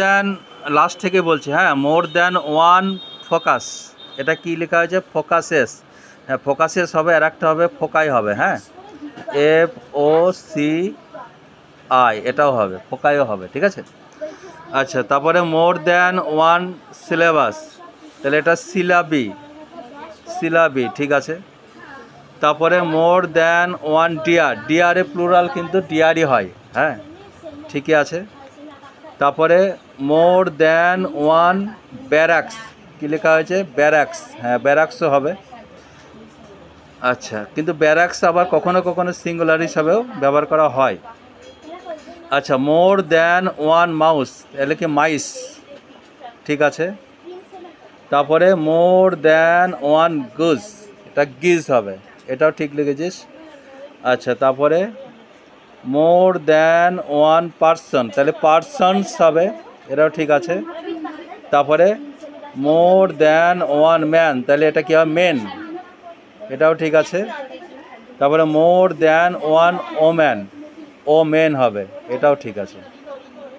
দেন last থেকে বলছি, হ্যাঁ, মোর দ্যান ওয়ান ফোকাস, এটা কি লেখা হয়েছে? ফোকাসেস। হ্যাঁ, ফোকাসেস হবে, আর একটা হবে ফোকাই হবে। হ্যাঁ, FOCI, এটাও হবে, ফোকাইও হবে। ঠিক আছে। আচ্ছা, তারপরে মোর দ্যান ওয়ান সিলেবাস, তাহলে এটা সিলাবি, সিলাবি। ঠিক আছে। তারপরে মোর দ্যান ওয়ান ডিয়ার, ডিয়ারে প্লুরাল কিন্তু ডিয়ারই হয়। হ্যাঁ, ঠিকই আছে। তারপরে মোর দ্যান ওয়ান ব্যারাক্স, কী লেখা হয়েছে? ব্যারাক্স। হ্যাঁ, ব্যারাক্সও হবে। আচ্ছা, কিন্তু ব্যারাক্স আবার কখনো কখনো সিঙ্গুলার হিসাবেও ব্যবহার করা হয়। আচ্ছা, মোর দ্যান ওয়ান মাউস, তাহলে কি মাইস। ঠিক আছে। তারপরে মোর দ্যান ওয়ান গুজ, এটা গিজ হবে, এটাও ঠিক লিখেছিস। আচ্ছা, তারপরে মোর দ্যান ওয়ান পারসন, তাহলে পারসনস হবে, এটাও ঠিক আছে। তারপরে মোর দ্যান ওয়ান ম্যান, তাহলে এটা কী হবে? মেন, এটাও ঠিক আছে। তারপরে মোর দ্যান ওয়ান ওম্যান, ও মেন হবে, এটাও ঠিক আছে।